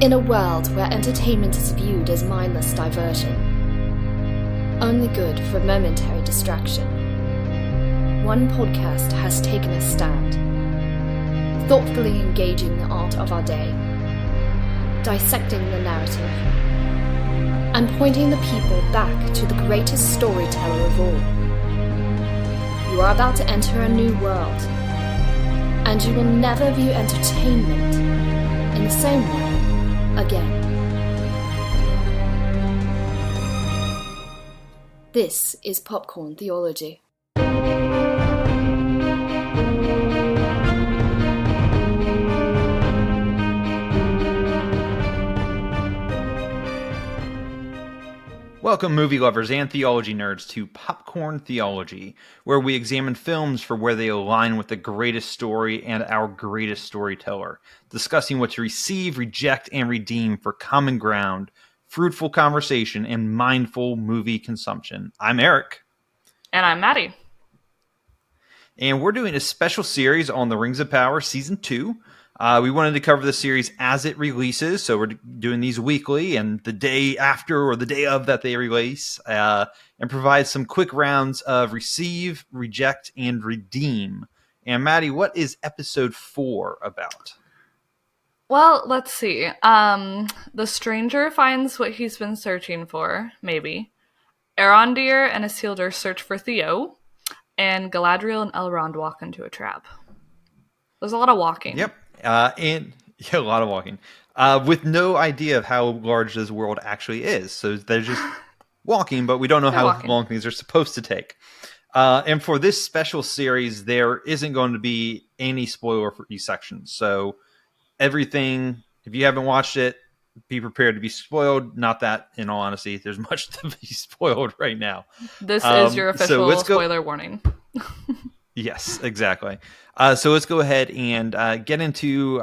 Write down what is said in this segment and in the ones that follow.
In a world where entertainment is viewed as mindless diversion, only good for momentary distraction, one podcast has taken a stand, thoughtfully engaging the art of our day, dissecting the narrative, and pointing the people back to the greatest storyteller of all. You are about to enter a new world, and you will never view entertainment in the same way again. This is Popcorn Theology. Welcome, movie lovers and theology nerds, to Popcorn Theology, where we examine films for where they align with the greatest story and our greatest storyteller, discussing what to receive, reject, and redeem for common ground, fruitful conversation, and mindful movie consumption. I'm Eric. And I'm Maddy. And we're doing a special series on The Rings of Power Season 2. We wanted to cover the series as it releases, so we're doing these weekly and the day after or the day of that they release, and provide some quick rounds of receive, reject, and redeem. And Maddy, what is episode 4 about? Well, let's see. The stranger finds what he's been searching for, maybe. Arondir and Isildur search for Theo, and Galadriel and Elrond walk into a trap. There's a lot of walking. Yep. And a lot of walking, with no idea of how large this world actually is. So they're just walking, but we don't know how long things are supposed to take. And for this special series, there isn't going to be any spoiler for each section. So everything, if you haven't watched it, be prepared to be spoiled. Not that, in all honesty, there's much to be spoiled right now. This is your official spoiler warning. Yes, exactly. So let's go ahead and get into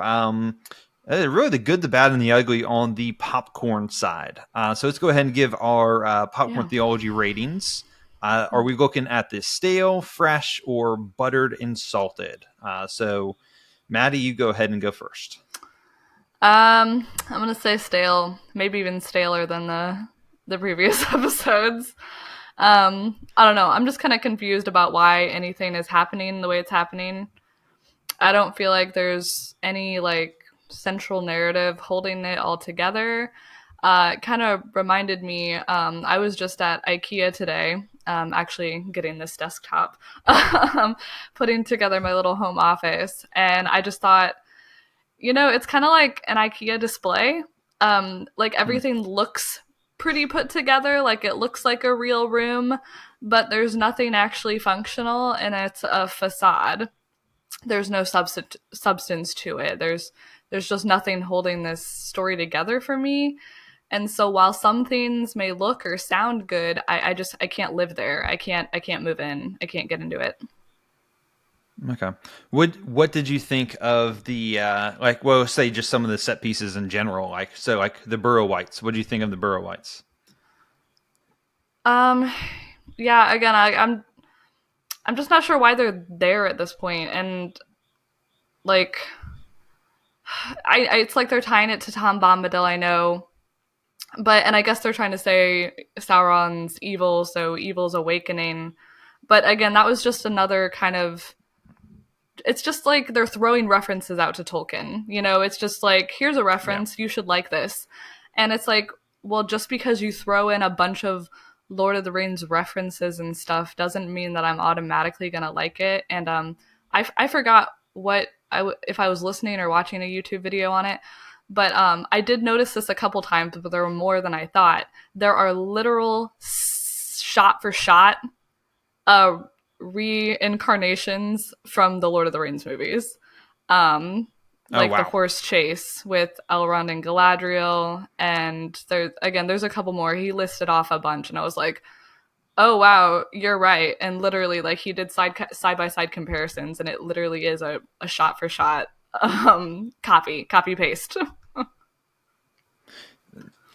really the good, the bad, and the ugly on the popcorn side. So let's go ahead and give our popcorn theology ratings. Are we looking at this stale, fresh, or buttered and salted? So, Maddy, you go ahead and go first. I'm going to say stale, maybe even staler than the previous episodes. I don't know. I'm just kind of confused about why anything is happening the way it's happening. I don't feel like there's any central narrative holding it all together. It kind of reminded me, I was just at IKEA today, actually getting this desktop, putting together my little home office. And I just thought, it's kind of like an IKEA display. Everything looks pretty put together, like it looks like a real room, but there's nothing actually functional, and it's a facade. There's no substance to it. There's just nothing holding this story together for me. And so while some things may look or sound good, I can't live there. I can't move in. I can't get into it. Okay. What did you think of the say just some of the set pieces in general, like the Burrow Whites? What do you think of the Burrow Whites? Yeah, again, I'm just not sure why they're there at this point, and it's like they're tying it to Tom Bombadil, I know, and I guess they're trying to say Sauron's evil, so evil's awakening, but again, that was just another kind of. It's just like they're throwing references out to Tolkien. It's just like, here's a reference, you should like this. And it's like, well, just because you throw in a bunch of Lord of the Rings references and stuff doesn't mean that I'm automatically going to like it. And I forgot if I was listening or watching a YouTube video on it, but I did notice this a couple times, but there were more than I thought. There are literal shot for shot reincarnations from the Lord of the Rings movies. The horse chase with Elrond and Galadriel, and there's a couple more. He listed off a bunch, and I was like, oh wow, you're right. And literally, he did side by side comparisons, and it literally is a shot for shot copy paste.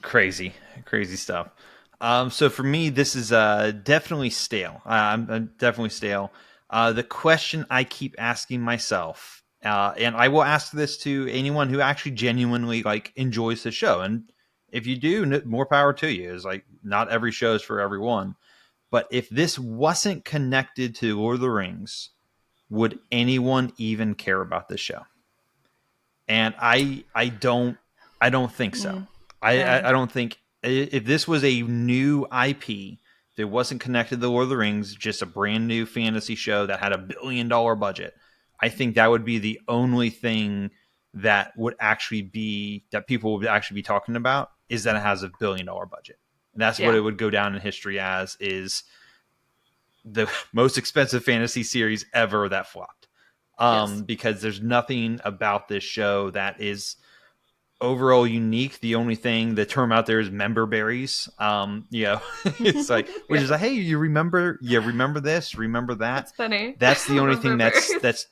Crazy stuff. So for me, this is definitely stale. I'm definitely stale. The question I keep asking myself, And I will ask this to anyone who actually genuinely like enjoys the show. And if you do, more power to you. It's like not every show is for everyone. But if this wasn't connected to Lord of the Rings, would anyone even care about this show? And I don't think so. I don't think if this was a new IP that wasn't connected to the Lord of the Rings, just a brand new fantasy show that had $1 billion budget, I think that would be the only thing that would actually be that people would actually be talking about is that it has $1 billion budget. And that's what it would go down in history as is the most expensive fantasy series ever that flopped. Because there's nothing about this show that is overall unique. The only thing, the term out there is member berries. It's like, which is like, hey, you remember this, remember that. That's funny. That's the only thing that's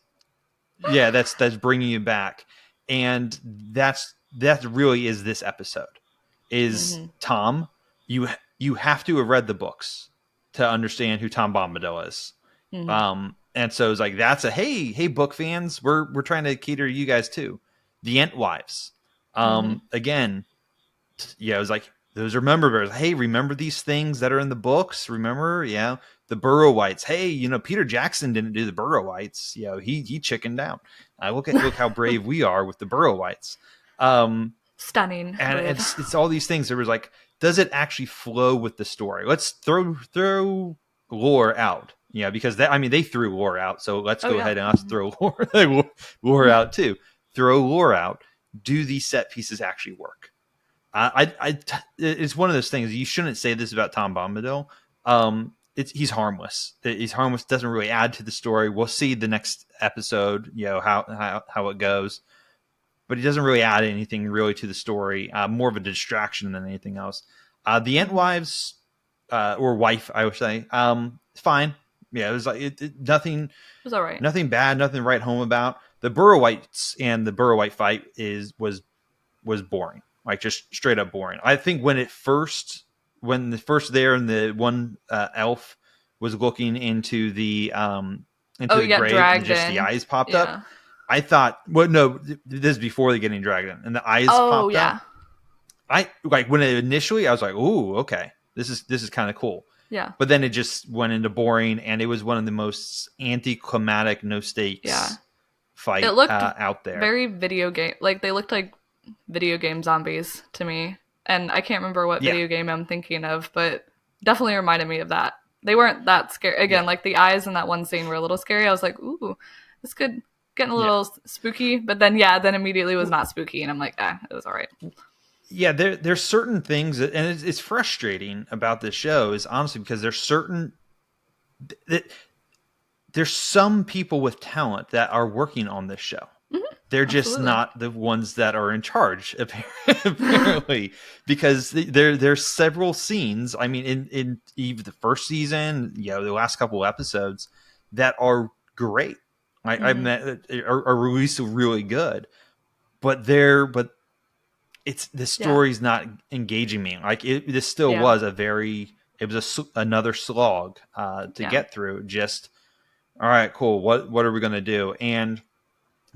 bringing you back. And that really is this episode is Tom. You have to have read the books to understand who Tom Bombadil is. And so it's like, that's a, hey, book fans, we're trying to cater to you guys too. The Entwives. Again, it was like, those are member bears. Hey, remember these things that are in the books? Remember? Yeah. The Burrowites. Hey, Peter Jackson didn't do the Burrowites. He chickened out. Look how brave we are with the Burrowites. Stunning. And it's all these things. There was like, does it actually flow with the story? Let's throw lore out. Because they threw lore out. So let's go ahead and us throw lore out too. Throw lore out. Do these set pieces actually work? It's one of those things. You shouldn't say this about Tom Bombadil. He's harmless. He's harmless. Doesn't really add to the story. We'll see the next episode. How it goes. But he doesn't really add anything really to the story. More of a distraction than anything else. The Entwives or wife, I would say, fine. Yeah, it was like nothing. It was all right. Nothing bad. Nothing to write home about. The Burrowites and the Burrowite fight was boring, like just straight up boring. I think when the first there and the one elf was looking into the grave and just the eyes popped up. I thought, well, no, this is before they getting dragged in, and the eyes popped up. I like when initially I was like, ooh, okay, this is kind of cool. Yeah. But then it just went into boring, and it was one of the most anticlimactic, no stakes fight out there. Very video game. Like they looked like video game zombies to me, and I can't remember what video game I'm thinking of, but definitely reminded me of that. They weren't that scary. Again, like the eyes in that one scene were a little scary. I was like, ooh, this could getting a little spooky, but then immediately was not spooky, and I'm like, it was all right. Yeah, there's certain things that, and it's frustrating about this show is honestly because there's some people with talent that are working on this show. They're just not the ones that are in charge, apparently, because there's several scenes. I mean, in even the first season, the last couple episodes that are great. I mean, are released really good, but it's the story's not engaging me. Like this still was another slog to get through. Just all right, cool. What are we gonna do? And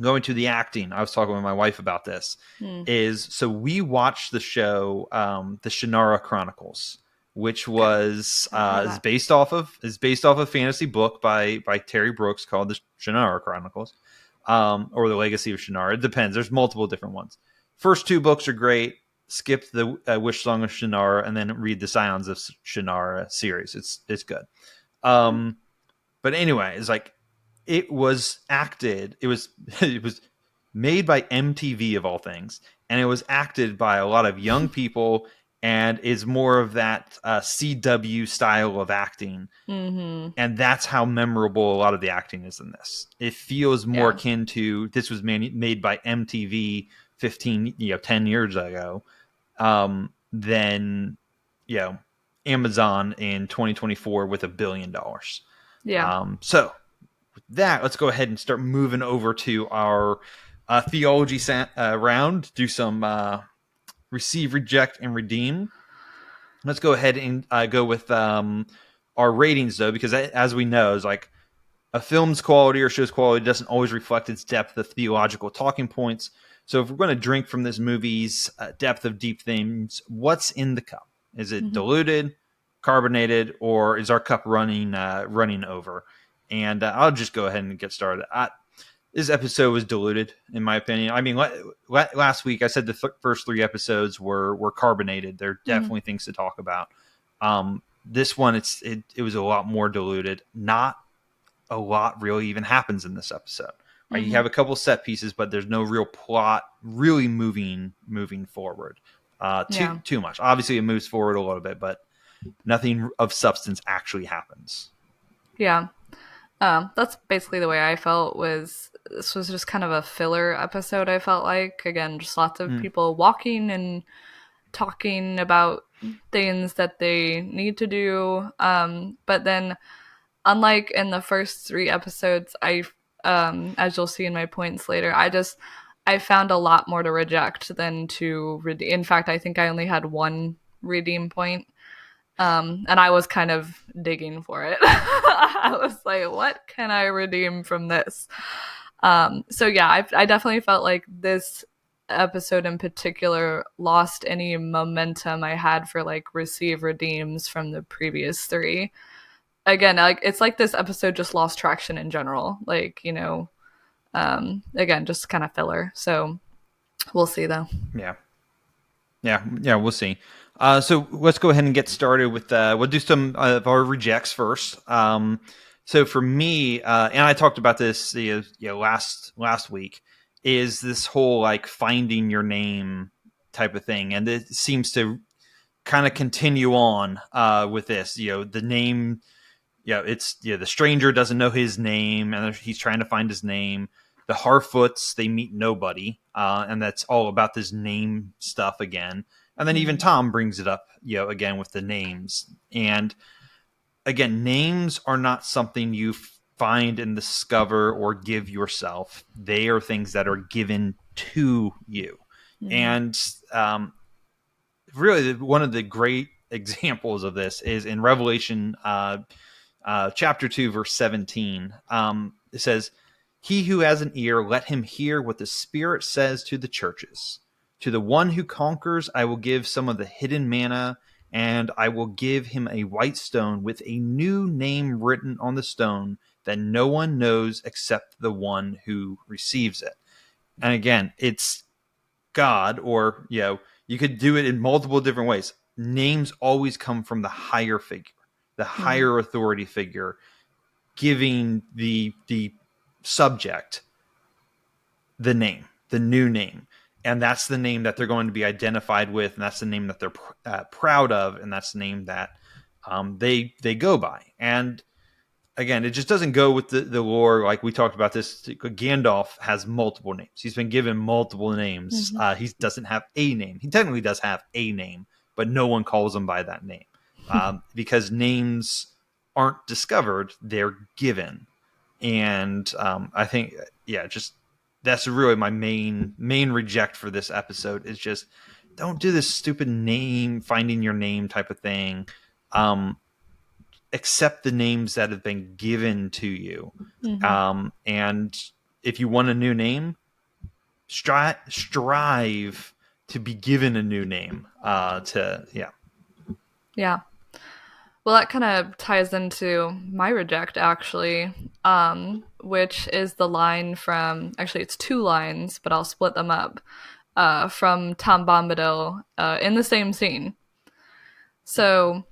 going to the acting, I was talking with my wife about this. So we watched the show, the Shannara Chronicles, which was is based off of a fantasy book by Terry Brooks called the Shannara Chronicles, or the Legacy of Shannara. It depends. There's multiple different ones. First two books are great. Skip the Wish Song of Shannara and then read the Scions of Shannara series. It's good. But anyway, it's like it was acted. It was made by MTV of all things, and it was acted by a lot of young people, and is more of that CW style of acting. And that's how memorable a lot of the acting is in this. It feels more akin to this was made by MTV 10 years ago, than Amazon in 2024 with $1 billion. So with that, let's go ahead and start moving over to our theology round. Do some receive, reject, and redeem. Let's go ahead and go with our ratings, though, because as we know, is like A film's quality or show's quality doesn't always reflect its depth of theological talking points. So if we're going to drink from this movie's depth of deep themes, what's in the cup? Is it diluted, carbonated, or is our cup running over? And I'll just go ahead and get started. This episode was diluted, in my opinion. I mean, last week I said the first 3 episodes were carbonated. There are definitely things to talk about. This one, it was a lot more diluted. Not a lot really even happens in this episode. Right? You have a couple set pieces, but there's no real plot really moving forward. Too much. Obviously, it moves forward a little bit, but nothing of substance actually happens. Yeah. That's basically the way I felt. This was just kind of a filler episode, I felt like. Again, just lots of people walking and talking about things that they need to do. But then, unlike in the first 3 episodes, as you'll see in my points later, I found a lot more to reject than to redeem. In fact, I think I only had 1 redeem point. And I was kind of digging for it. I was like, what can I redeem from this? So yeah, I definitely felt like this episode in particular lost any momentum I had for like receive redeems from the previous 3. Again, like it's like this episode just lost traction in general. Like, again, just kind of filler. So we'll see though. Yeah, we'll see. So let's go ahead and get started with, we'll do some of our rejects first. So for me, and I talked about this last week, is this whole like finding your name type of thing. And it seems to kind of continue on with this, the name. The stranger doesn't know his name and he's trying to find his name. The Harfoots, they meet nobody. And that's all about this name stuff again. And then even Tom brings it up, again with the names. And again, names are not something you find and discover or give yourself. They are things that are given to you. And really, one of the great examples of this is in Revelation chapter 2, verse 17. It says, "He who has an ear, let him hear what the Spirit says to the churches. To the one who conquers, I will give some of the hidden manna, and I will give him a white stone with a new name written on the stone that no one knows except the one who receives it." And again, it's God, or, you could do it in multiple different ways. Names always come from the higher figure, the higher authority figure, giving the subject the name, the new name. And that's the name that they're going to be identified with, and that's the name that they're proud of, and that's the name that they go by. And again, it just doesn't go with the lore. Like we talked about this, Gandalf has multiple names. He's been given multiple names. He doesn't have a name. He technically does have a name, but no one calls him by that name because names aren't discovered; they're given. And I think, just that's really my main reject for this episode is just don't do this stupid name finding your name type of thing. Accept the names that have been given to you. And if you want a new name, strive to be given a new name. Yeah. Well, that kind of ties into my reject, actually, which is the line from, actually, it's 2 lines, but I'll split them up, from Tom Bombadil in the same scene. So,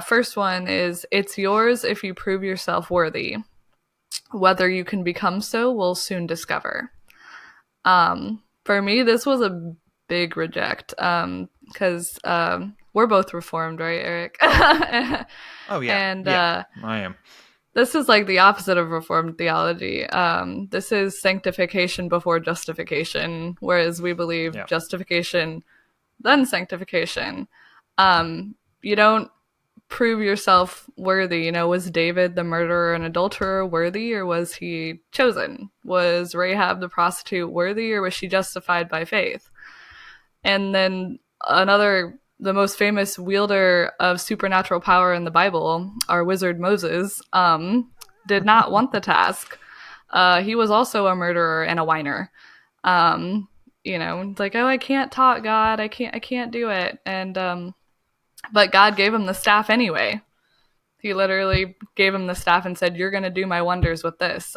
first one is, "It's yours if you prove yourself worthy. Whether you can become so, we'll soon discover." For me, this was a big reject, because we're both Reformed, right, Eric? Oh, yeah. And I am. This is like the opposite of Reformed theology. This is sanctification before justification, whereas we believe justification, then sanctification. You don't prove yourself worthy. Was David the murderer and adulterer worthy, or was he chosen? Was Rahab the prostitute worthy, or was she justified by faith? And then the most famous wielder of supernatural power in the Bible, our wizard Moses, did not want the task. He was also a murderer and a whiner. It's like, oh, I can't talk, God. I can't do it. And but God gave him the staff anyway. He literally gave him the staff and said, you're going to do my wonders with this.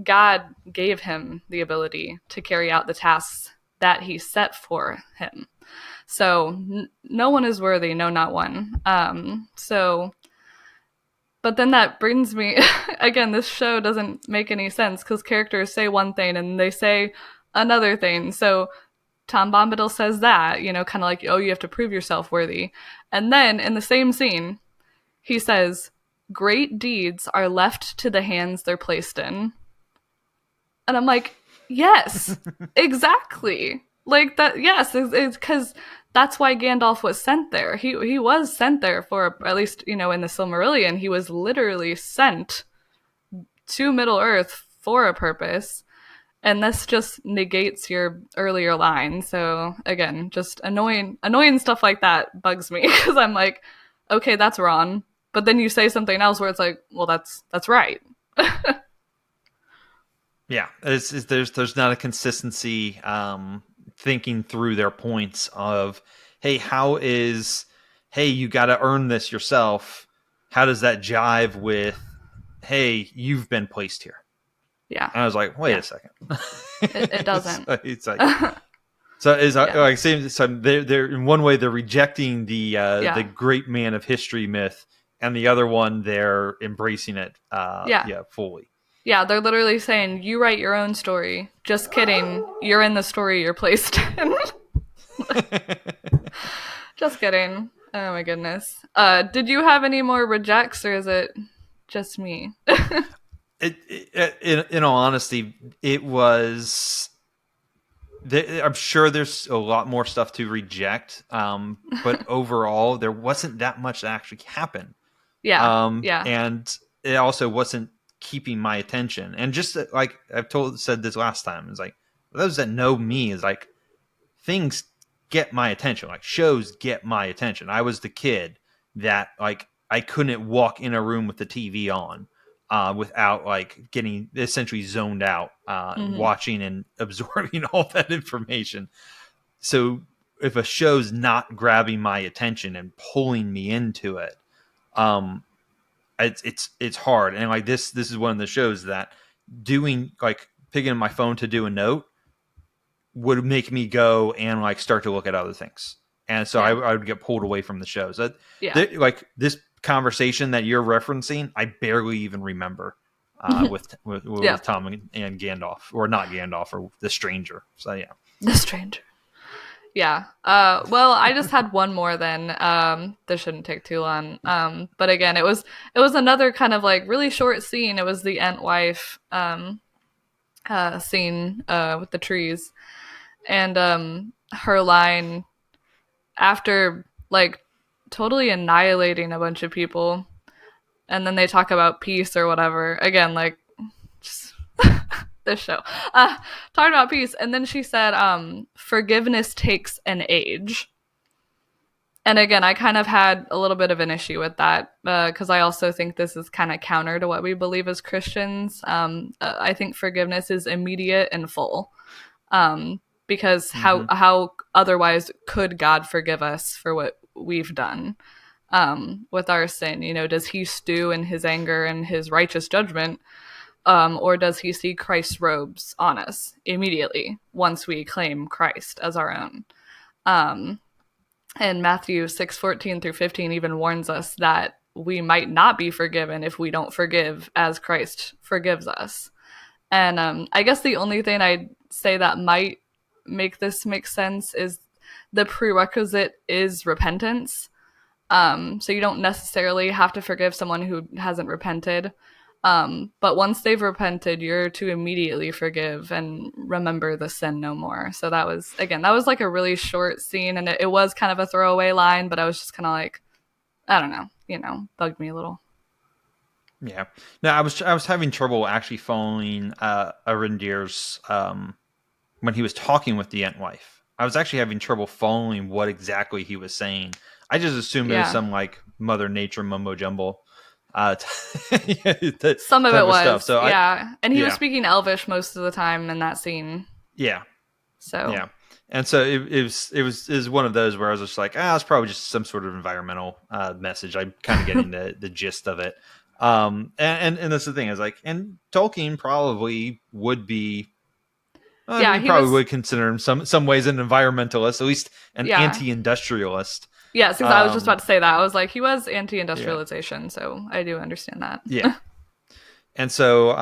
God gave him the ability to carry out the tasks that he set for him. So no one is worthy, no, not one. But then that brings me, again, this show doesn't make any sense because characters say one thing and they say another thing. So Tom Bombadil says that, kind of like, oh, you have to prove yourself worthy. And then in the same scene, he says, great deeds are left to the hands they're placed in. And I'm like, yes, exactly. Like that, yes, it's because that's why Gandalf was sent there. He was sent there for, at least, in the Silmarillion, he was literally sent to Middle-earth for a purpose. And this just negates your earlier line. So again, just annoying stuff like that bugs me because I'm like, okay, that's wrong. But then you say something else where it's like, well, that's right. Yeah, there's not a consistency thinking through their points of, hey, you got to earn this yourself. How does that jive with, hey, you've been placed here? Yeah. And I was like, wait a second. It doesn't. It's like, so they're in one way they're rejecting the great man of history myth, and the other one they're embracing it fully. Yeah, they're literally saying, you write your own story. Just kidding. You're in the story you're placed in. Just kidding. Oh my goodness. Did you have any more rejects, or is it just me? In all honesty, it was... I'm sure there's a lot more stuff to reject, but overall, there wasn't that much that actually happened. Yeah. And it also wasn't keeping my attention. And just like I've said this last time, it's like, those that know me, is like, things get my attention. Like, shows get my attention. I was the kid that, like, I couldn't walk in a room with the TV on without, like, getting essentially zoned out, watching and absorbing all that information. So if a show's not grabbing my attention and pulling me into it, it's hard. And like this is one of the shows that doing, like, picking up my phone to do a note would make me go and, like, start to look at other things. And so I would get pulled away from the shows. Like this conversation that you're referencing, I barely even remember with Tom and Gandalf, or not Gandalf, or the stranger. So yeah. The stranger. Yeah. Well, I just had one more then. This shouldn't take too long. But again, it was another kind of like really short scene. It was the Ent wife scene with the trees. And her line, after like totally annihilating a bunch of people, and then they talk about peace or whatever. Again, like, just this show. Talking about peace. And then she said, forgiveness takes an age. And again, I kind of had a little bit of an issue with that because I also think this is kind of counter to what we believe as Christians. I think forgiveness is immediate and full. Because how otherwise could God forgive us for what we've done with our sin? Does he stew in his anger and his righteous judgment? Or does he see Christ's robes on us immediately once we claim Christ as our own? And Matthew 6:14 through 15 even warns us that we might not be forgiven if we don't forgive as Christ forgives us. And I guess the only thing I'd say that might make this make sense is the prerequisite is repentance. So you don't necessarily have to forgive someone who hasn't repented. But once they've repented, you're to immediately forgive and remember the sin no more. So that was like a really short scene, and it was kind of a throwaway line, but I was just kind of like, I don't know, bugged me a little. Yeah. No, I was having trouble actually following Arindir's when he was talking with the Ent wife. I was actually having trouble following what exactly he was saying. I just assumed it was some like Mother Nature mumbo jumbo. Some of it was stuff. So and he was speaking Elvish most of the time in that scene. So and so it was one of those where I was just like, it's probably just some sort of environmental message. I'm kind of getting the gist of it. And that's the thing, is like, and Tolkien probably would be, he probably would consider him some ways an environmentalist, at least an anti-industrialist. Yes, because I was just about to say that. I was like, he was anti-industrialization, so I do understand that. Yeah. And so,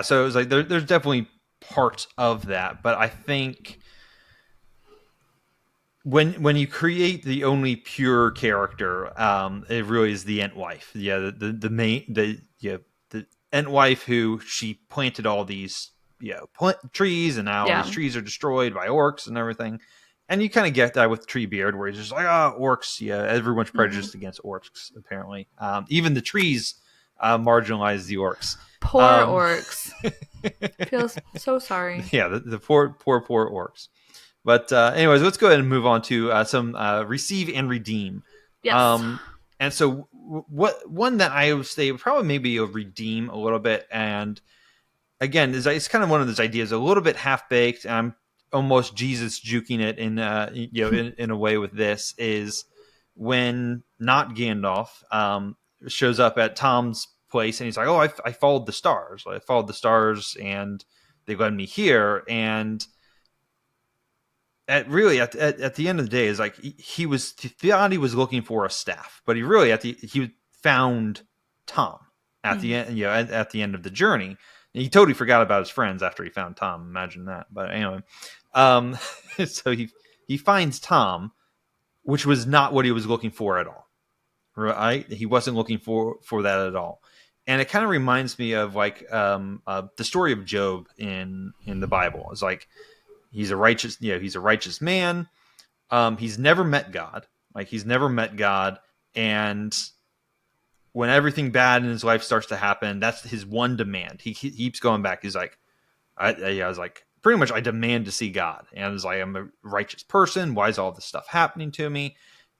so it was like, there's definitely part of that, but I think when you create the only pure character, it really is the Entwife. The Entwife, who she planted all these trees, and now all these trees are destroyed by orcs and everything. And you kind of get that with Treebeard, where he's just like, orcs. Yeah, everyone's prejudiced against orcs, apparently. Even the trees marginalize the orcs. Poor orcs. Feels so sorry. Yeah, the poor orcs. But anyways, let's go ahead and move on to some receive and redeem. Yes. And so one that I would say probably maybe a redeem a little bit, and again, it's kind of one of those ideas a little bit half baked. I'm almost Jesus juking it in in a way with this, is when not Gandalf shows up at Tom's place, and he's like, I followed the stars. I followed the stars, and they led me here. And at the end of the day, is like he thought he was looking for a staff, but he found Tom at the end. At the end of the journey, and he totally forgot about his friends after he found Tom. Imagine that. But anyway, so he finds Tom, which was not what he was looking for at all. Right? He wasn't looking for that at all. And it kind of reminds me of like the story of Job in the Bible. It's like, he's a righteous man. He's never met God. And when everything bad in his life starts to happen, that's his one demand. He keeps going back. He's like, I was like, pretty much, I demand to see God. And I was like, I'm a righteous person. Why is all this stuff happening to me?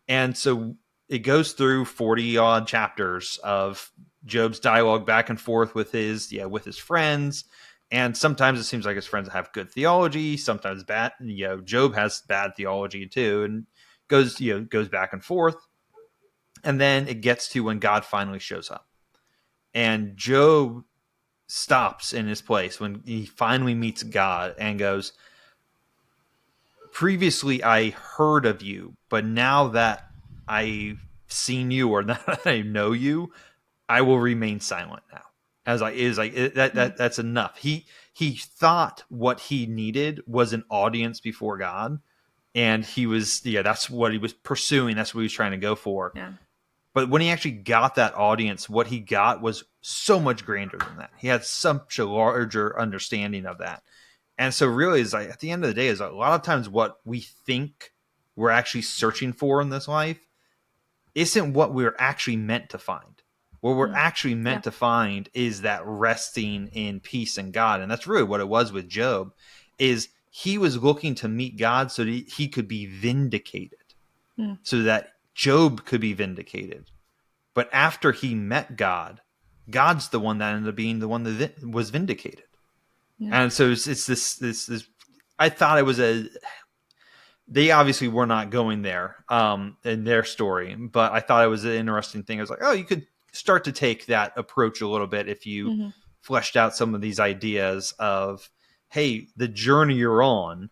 And so it goes through 40 odd chapters of Job's dialogue back and forth with his friends. And sometimes it seems like his friends have good theology, sometimes bad. Job has bad theology too, and goes back and forth. And then it gets to when God finally shows up, and Job stops in his place when he finally meets God and goes, previously I heard of you, but now that I've seen you, or that I know you, I will remain silent now. That's enough. He thought what he needed was an audience before God, and he was that's what he was pursuing. That's what he was trying to go for. Yeah. But when he actually got that audience, what he got was so much grander than that. He had such a larger understanding of that. And so really, is like, at the end of the day, is a lot of times what we think we're actually searching for in this life isn't what we're actually meant to find. What we're actually meant to find is that resting in peace in God. And that's really what it was with Job, is he was looking to meet God so that he could be vindicated, so that Job could be vindicated. But after he met God, God's the one that ended up being the one that was vindicated. Yeah. And so it's this I thought it was they obviously were not going there in their story, but I thought it was an interesting thing. I was like, you could start to take that approach a little bit if you fleshed out some of these ideas of, hey, the journey you're on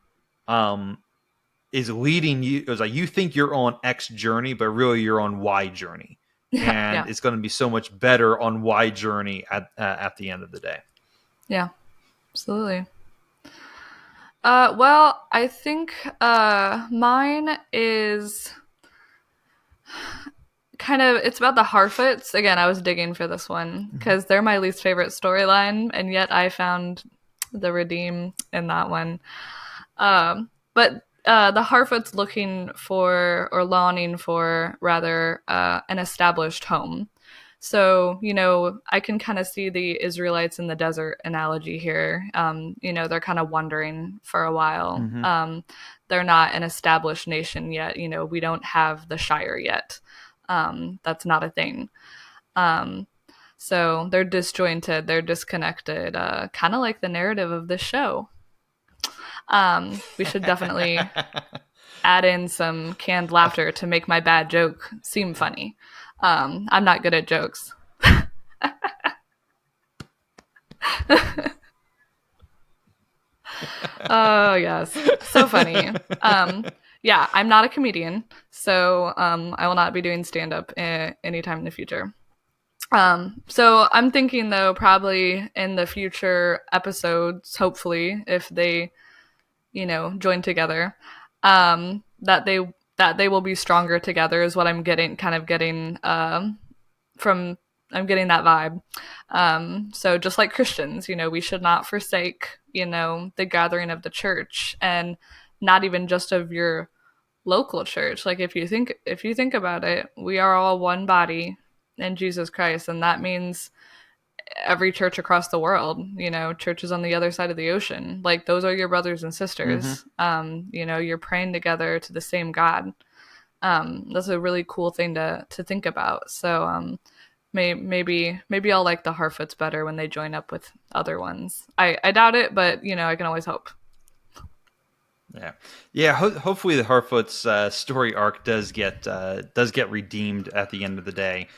is leading you. It was like, you think you're on X journey, but really you're on Y journey. And it's going to be so much better on Y journey at the end of the day. Yeah, absolutely. Well, I think mine is kind of, it's about the Harfoots. Again, I was digging for this one because they're my least favorite storyline, and yet I found the redeem in that one. But the Harfoots looking for, or longing for rather, an established home. So, I can kind of see the Israelites in the desert analogy here. They're kind of wandering for a while. They're not an established nation yet. We don't have the Shire yet. That's not a thing. So they're disjointed, they're disconnected, kind of like the narrative of this show. We should definitely add in some canned laughter to make my bad joke seem funny. I'm not good at jokes. Oh, yes. So funny. Yeah, I'm not a comedian, so I will not be doing stand-up anytime in the future. So I'm thinking, though, probably in the future episodes, hopefully, if they, join together, that they will be stronger together is what I'm getting from. I'm getting that vibe. So just like Christians, we should not forsake, the gathering of the church, and not even just of your local church. Like if you think about it, we are all one body in Jesus Christ, and that means every church across the world, churches on the other side of the ocean. Like those are your brothers and sisters. You're praying together to the same God. That's a really cool thing to think about. So maybe I'll like the Harfoots better when they join up with other ones. I doubt it, but I can always hope. Yeah. Hopefully the Harfoots story arc does get redeemed at the end of the day.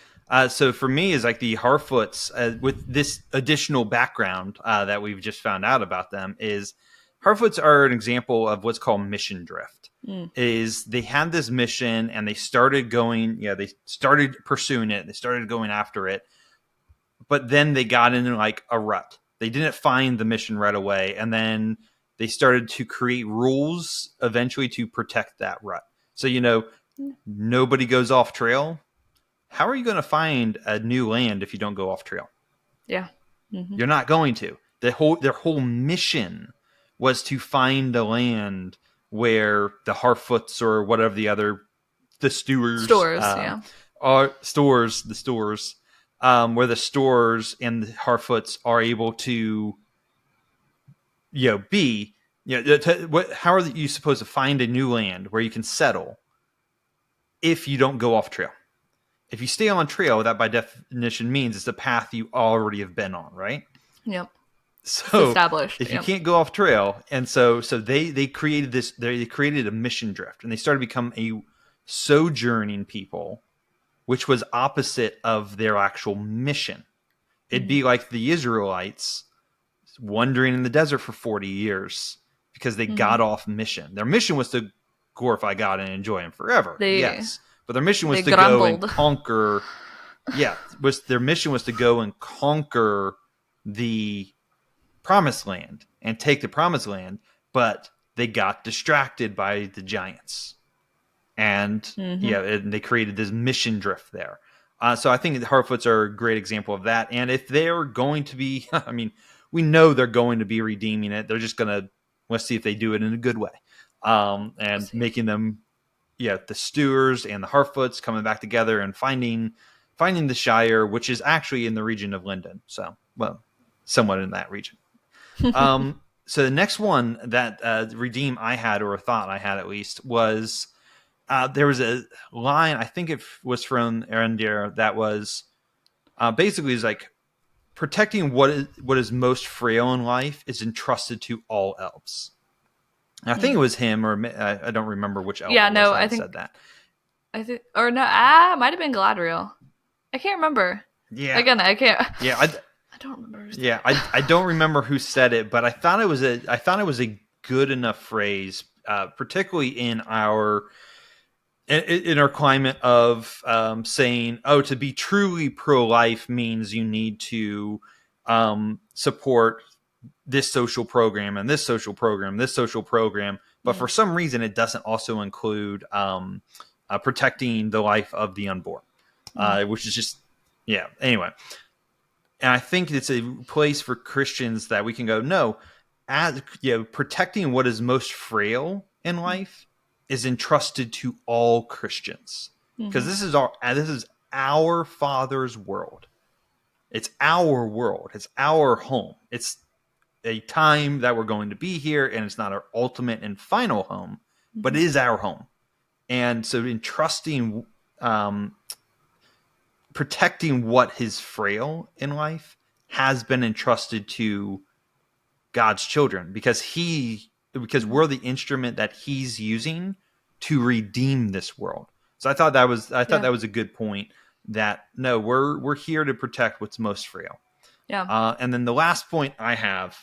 So for me, is like the Harfoots with this additional background that we've just found out about them, is Harfoots are an example of what's called mission drift. Is they had this mission and they started they started pursuing it, they started going after it, but then they got into like a rut. They didn't find the mission right away, and then they started to create rules eventually to protect that rut. So nobody goes off trail. How are you going to find a new land if you don't go off trail? Yeah. You're not going to. Their whole mission was to find a land where the Harfoots or whatever the stores are stores, where the stores and the Harfoots are able to be. How are you supposed to find a new land where you can settle if you don't go off trail? If you stay on trail, that by definition means it's a path you already have been on, right? Yep. So it's established. If you can't go off trail, and so they created this. They created a mission drift, and they started to become a sojourning people, which was opposite of their actual mission. It'd be like the Israelites wandering in the desert for 40 years because they got off mission. Their mission was to glorify God and enjoy Him forever. Yes. But their mission was to go and conquer. Their mission was to go and conquer the promised land and take the promised land, but they got distracted by the giants, and and they created this mission drift there. So I think the Harfoots are a great example of that. And if they're going to be, we know they're going to be redeeming it. They're just let's see if they do it in a good way, and making them. The Stewards and the Harfoots coming back together and finding the Shire, which is actually in the region of Linden. So, somewhat in that region. So the next one that redeem I had, or a thought I had at least, was there was a line, I think it was from Erendir, that was basically is like protecting what is most frail in life is entrusted to all elves. I think it was him, or I don't remember which elf. I think said that. It might have been Galadriel. I can't remember. Yeah. Again, I can't. Yeah, I don't remember. Yeah, I don't remember who said it, but I thought it was a good enough phrase, particularly in our climate of saying, to be truly pro-life means you need to support this social program and this social program, but for some reason it doesn't also include protecting the life of the unborn, which is just anyway. And I think it's a place for Christians that we can go, no, protecting what is most frail in life is entrusted to all Christians, because this is our Father's world. It's our world. It's our home. It's a time that we're going to be here, and it's not our ultimate and final home, but it is our home. And so entrusting protecting what is frail in life has been entrusted to God's children, because we're the instrument that he's using to redeem this world. So I thought that was a good point, that no, we're here to protect what's most frail. Yeah. And then the last point I have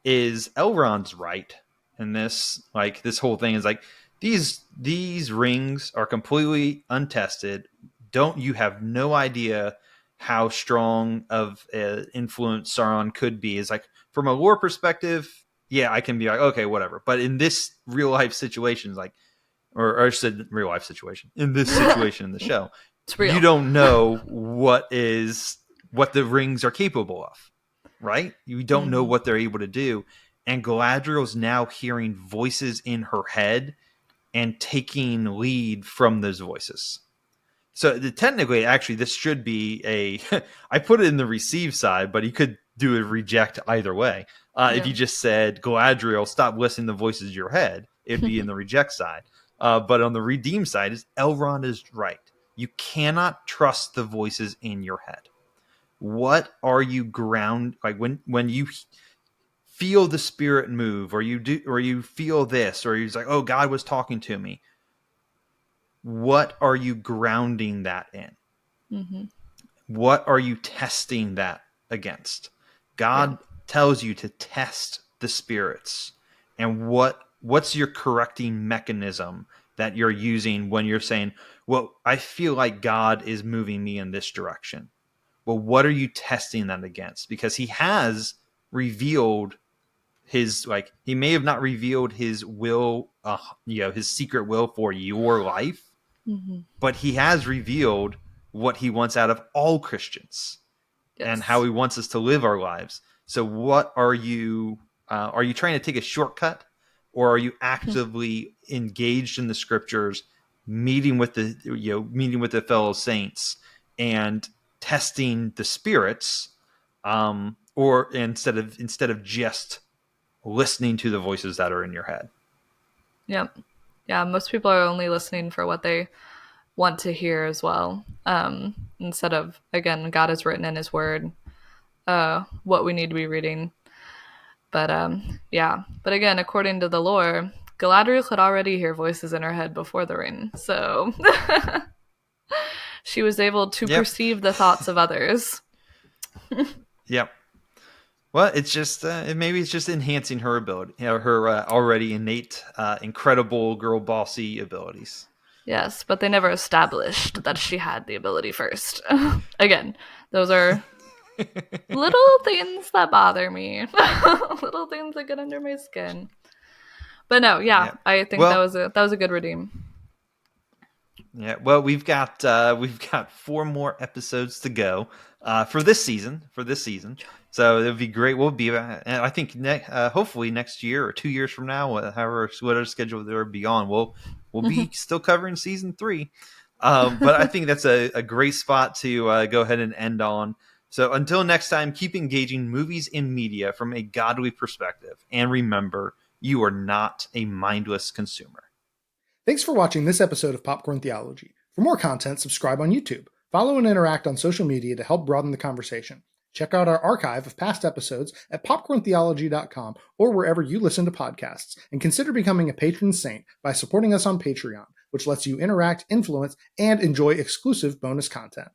is Elrond's right in this. Like, this whole thing is like, these rings are completely untested. You have no idea how strong of an influence Sauron could be. Is like, from a lore perspective, yeah, I can be like, okay, whatever. But in this real life situation, like, or I said real life situation, in this situation in the show, you don't know what the rings are capable of, right? You don't know what they're able to do. And Galadriel's now hearing voices in her head and taking lead from those voices. So technically, actually, this should be I put it in the receive side, but you could do a reject either way. If you just said, Galadriel, stop listening to voices in your head, it'd be in the reject side. But on the redeem side, Elrond is right. You cannot trust the voices in your head. What are you like when you feel the spirit move, or you feel this, or you're like, oh, God was talking to me. What are you grounding that in? Mm-hmm. What are you testing that against? God tells you to test the spirits. And what's your correcting mechanism that you're using when you're saying, well, I feel like God is moving me in this direction? Well, what are you testing that against? Because he has revealed he may have not revealed his will, his secret will for your life, but he has revealed what he wants out of all Christians and how he wants us to live our lives. So what are you trying to take a shortcut, or are you actively engaged in the scriptures, meeting with the fellow saints and testing the spirits, or instead of just listening to the voices that are in your head? Yep. Yeah, most people are only listening for what they want to hear as well. Instead of, again, God has written in his word what we need to be reading. But But again, according to the lore, Galadriel could already hear voices in her head before the ring. So she was able to perceive the thoughts of others. Yep. Well, it's just maybe it's just enhancing her ability, her already innate, incredible girl bossy abilities. Yes, but they never established that she had the ability first. Again, those are little things that bother me, little things that get under my skin. But no, I think that was a good redeem. Yeah, well, we've got 4 more episodes to go for this season. So it would be great. We'll be, I think, hopefully next year or 2 years from now, whatever schedule there will be on, we'll be still covering season 3. But I think that's a great spot to go ahead and end on. So until next time, keep engaging movies and media from a godly perspective, and remember, you are not a mindless consumer. Thanks for watching this episode of Popcorn Theology. For more content, subscribe on YouTube. Follow and interact on social media to help broaden the conversation. Check out our archive of past episodes at popcorntheology.com or wherever you listen to podcasts, and consider becoming a patron saint by supporting us on Patreon, which lets you interact, influence, and enjoy exclusive bonus content.